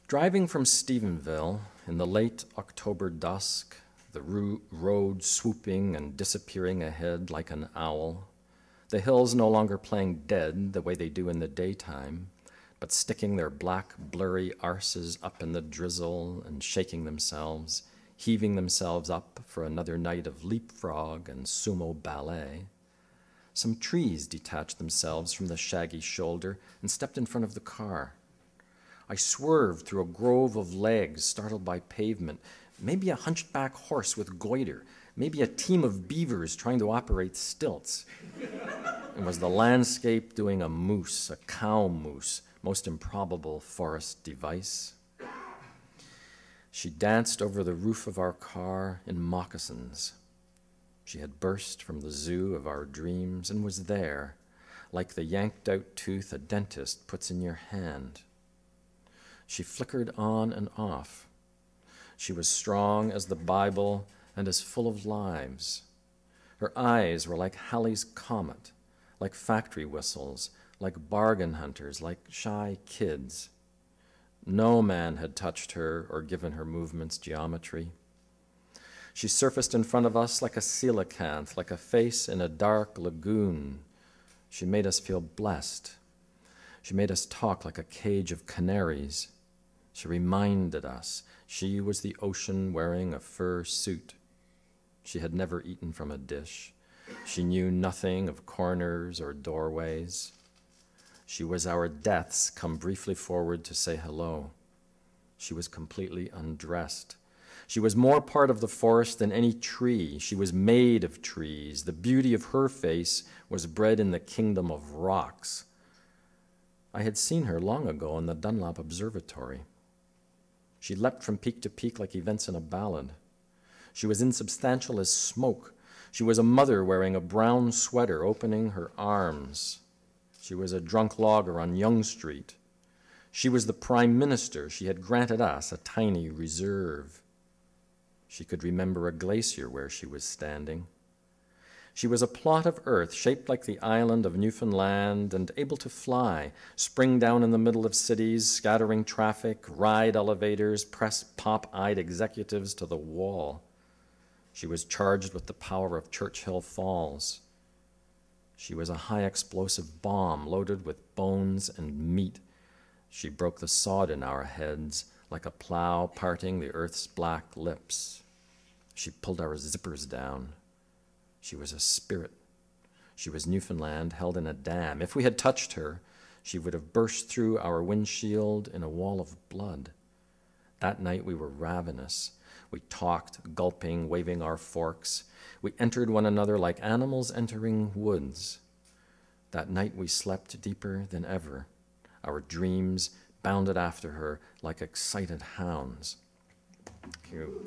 Driving from Stephenville in the late October dusk, the road swooping and disappearing ahead like an owl, the hills no longer playing dead the way they do in the daytime, but sticking their black, blurry arses up in the drizzle and shaking themselves, heaving themselves up for another night of leapfrog and sumo ballet. Some trees detached themselves from the shaggy shoulder and stepped in front of the car. I swerved through a grove of legs startled by pavement, maybe a hunchback horse with goiter, maybe a team of beavers trying to operate stilts. It was the landscape doing a moose, a cow moose, most improbable forest device. She danced over the roof of our car in moccasins. She had burst from the zoo of our dreams and was there, like the yanked-out tooth a dentist puts in your hand. She flickered on and off. She was strong as the Bible and as full of lives. Her eyes were like Halley's Comet, like factory whistles, like bargain hunters, like shy kids. No man had touched her or given her movements geometry. She surfaced in front of us like a coelacanth, like a face in a dark lagoon. She made us feel blessed. She made us talk like a cage of canaries. She reminded us she was the ocean wearing a fur suit. She had never eaten from a dish. She knew nothing of corners or doorways. She was our deaths come briefly forward to say hello. She was completely undressed. She was more part of the forest than any tree. She was made of trees. The beauty of her face was bred in the kingdom of rocks. I had seen her long ago in the Dunlop Observatory. She leapt from peak to peak like events in a ballad. She was insubstantial as smoke. She was a mother wearing a brown sweater, opening her arms. She was a drunk logger on Yonge Street. She was the prime minister. She had granted us a tiny reserve. She could remember a glacier where she was standing. She was a plot of earth shaped like the island of Newfoundland and able to fly, spring down in the middle of cities, scattering traffic, ride elevators, press pop-eyed executives to the wall. She was charged with the power of Churchill Falls. She was a high-explosive bomb loaded with bones and meat. She broke the sod in our heads like a plow parting the earth's black lips. She pulled our zippers down. She was a spirit. She was Newfoundland held in a dam. If we had touched her, she would have burst through our windshield in a wall of blood. That night we were ravenous. We talked, gulping, waving our forks. We entered one another like animals entering woods. That night we slept deeper than ever. Our dreams bounded after her like excited hounds. Thank you.